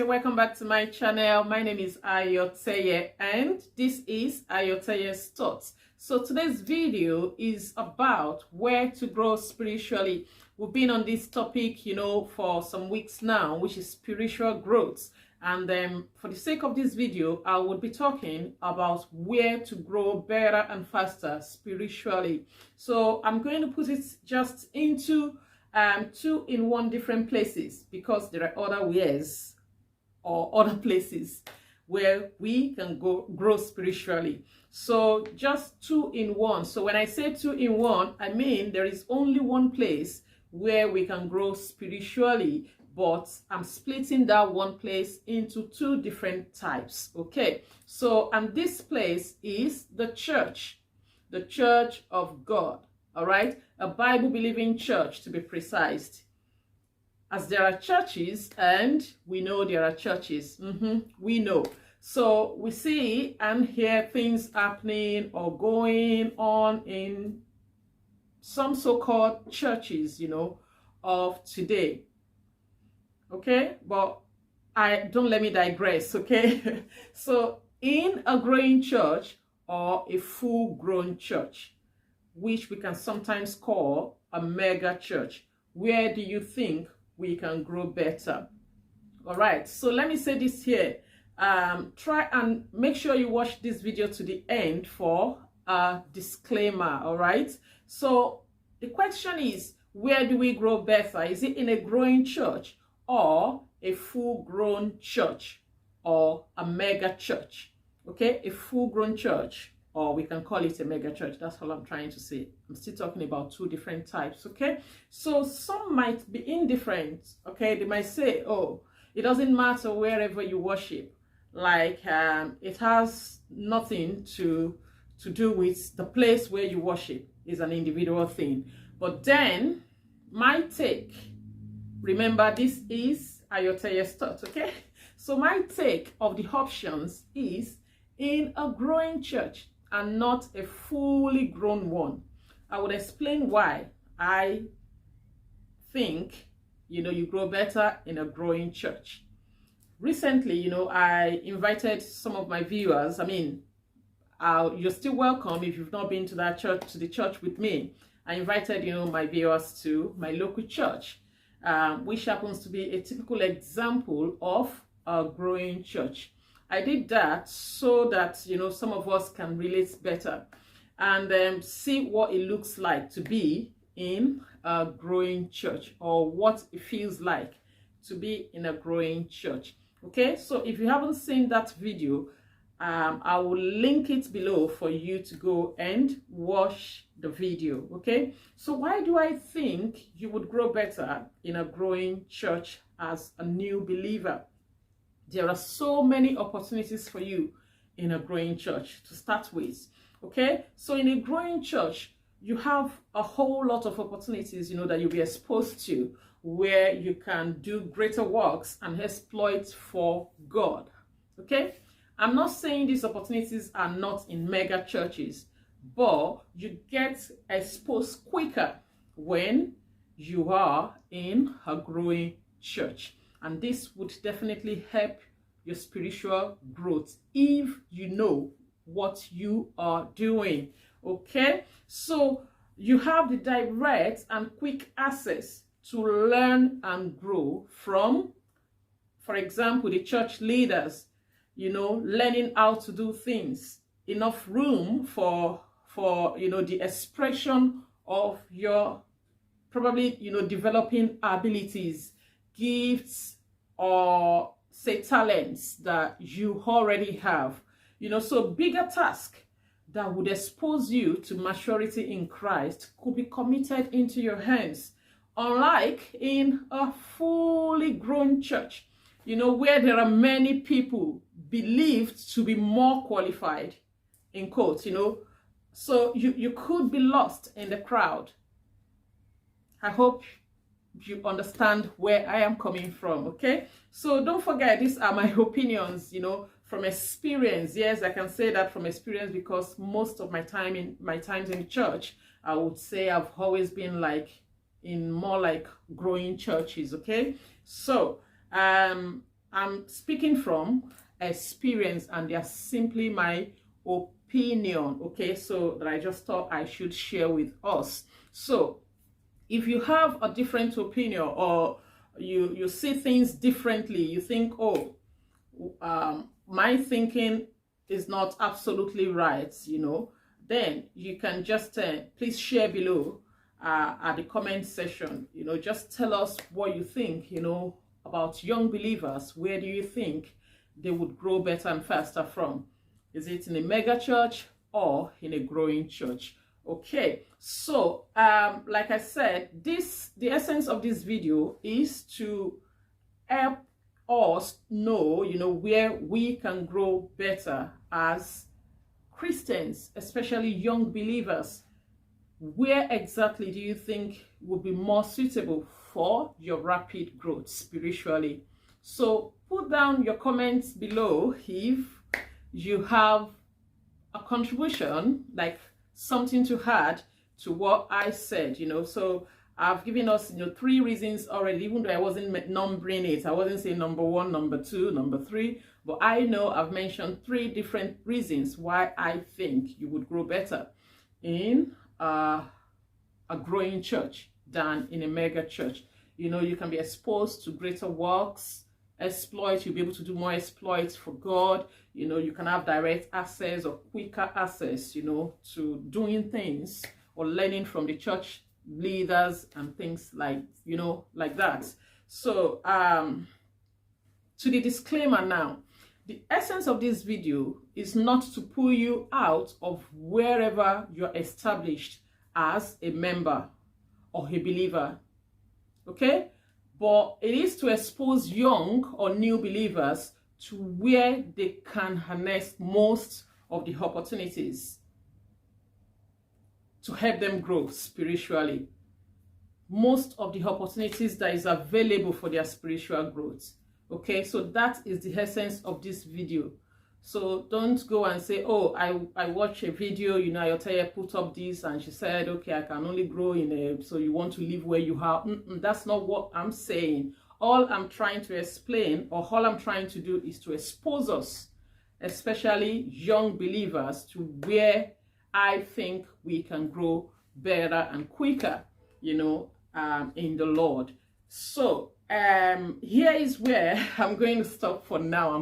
welcome back to my channel. My name is Ayo Teye and this is Ayo Teye's Thoughts. So today's video is about where to grow spiritually. We've been on this topic, for some weeks now, which is spiritual growth. And for the sake of this video, I would be talking about where to grow better and faster spiritually. So I'm going to put it just into two in one different places, because there are other ways or other places where we can grow spiritually. So just two in one. So when I say two in one, I mean there is only one place where we can grow spiritually, but I'm splitting that one place into two different types. Okay, so and this place is the church of God. All right, a Bible-believing church, to be precise. As there are churches, and we know there are churches, we know. So we see and hear things happening or going on in some so-called churches, of today. Okay, but don't let me digress, okay? So in a growing church or a full-grown church, which we can sometimes call a mega church, where do you think we can grow better? All right, so let me say this here. Try and make sure you watch this video to the end for a disclaimer. All right, so the question is, where do we grow better? Is it in a growing church or a full-grown church or a mega church? Okay, a full-grown church, or we can call it a mega church. That's all I'm trying to say. I'm still talking about two different types, okay? So some might be indifferent, okay? They might say, oh, it doesn't matter wherever you worship. Like, it has nothing to do with the place where you worship. Is an individual thing. But then, my take, remember this is Ayo Teye's Thoughts, okay? So my take of the options is in a growing church and not a fully grown one. I would explain why I think, you grow better in a growing church. Recently, I invited some of my viewers. I mean, you're still welcome if you've not been to that church, to the church with me. I invited, my viewers to my local church, which happens to be a typical example of a growing church. I did that so that, some of us can relate better and see what it looks like to be in a growing church, or what it feels like to be in a growing church. Okay, so if you haven't seen that video, I will link it below for you to go and watch the video. Okay, so why do I think you would grow better in a growing church as a new believer? There are so many opportunities for you in a growing church to start with. Okay, so in a growing church, you have a whole lot of opportunities, that you'll be exposed to, where you can do greater works and exploits for God. Okay, I'm not saying these opportunities are not in mega churches, but you get exposed quicker when you are in a growing church. And this would definitely help your spiritual growth if you know what you are doing. Okay, so you have the direct and quick access to learn and grow from, for example, the church leaders, learning how to do things. Enough room for the expression of your probably, developing abilities, gifts, or say talents that you already have. So bigger task that would expose you to maturity in Christ could be committed into your hands. Unlike in a fully grown church, where there are many people believed to be more qualified, in quotes, so you could be lost in the crowd. I hope you understand where I am coming from, okay? So don't forget, these are my opinions, from experience. Yes, I can say that from experience, because most of my times in the church, I would say I've always been in more like growing churches, okay? So I'm speaking from experience, and they are simply my opinion, okay? So that I just thought I should share with us. So if you have a different opinion, or you see things differently, you think, oh, my thinking is not absolutely right, then you can just please share below at the comment section. Just tell us what you think, about young believers. Where do you think they would grow better and faster from? Is it in a mega church or in a growing church? Okay, so like I said, the essence of this video is to help us know, where we can grow better as Christians, especially young believers. Where exactly do you think would be more suitable for your rapid growth spiritually? So put down your comments below if you have a contribution, like something to add to what I said. So I've given us 3 reasons already, even though I wasn't numbering it. I wasn't saying number 1, number 2, number 3, but I know I've mentioned 3 different reasons why I think you would grow better in a growing church than in a mega church. You can be exposed to greater works, exploit. You'll be able to do more exploits for God. You can have direct access or quicker access, to doing things or learning from the church leaders and things like that. So to the disclaimer now, the essence of this video is not to pull you out of wherever you're established as a member or a believer, okay? But it is to expose young or new believers to where they can harness most of the opportunities to help them grow spiritually. Most of the opportunities that is available for their spiritual growth. Okay, so that is the essence of this video. So don't go and say, oh, I watched a video, Ayo Teye put up this and she said, okay, I can only grow so you want to live where you are. That's not what I'm saying. All I'm trying to explain, or all I'm trying to do, is to expose us, especially young believers, to where I think we can grow better and quicker, in the Lord. So here is where I'm going to stop for now.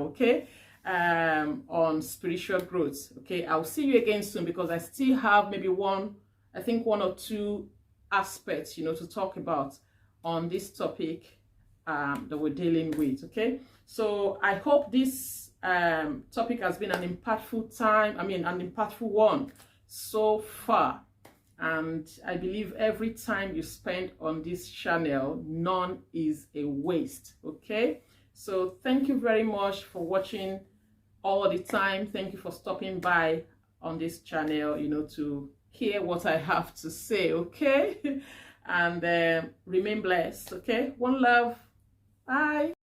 Okay, on spiritual growth. Okay, I'll see you again soon, because I still have maybe one or two aspects, to talk about on this topic that we're dealing with. Okay, so I hope this topic has been an impactful one so far. And I believe every time you spend on this channel, none is a waste. Okay, so thank you very much for watching all the time. Thank you for stopping by on this channel, to hear what I have to say. Okay, and remain blessed. Okay, one love. Bye.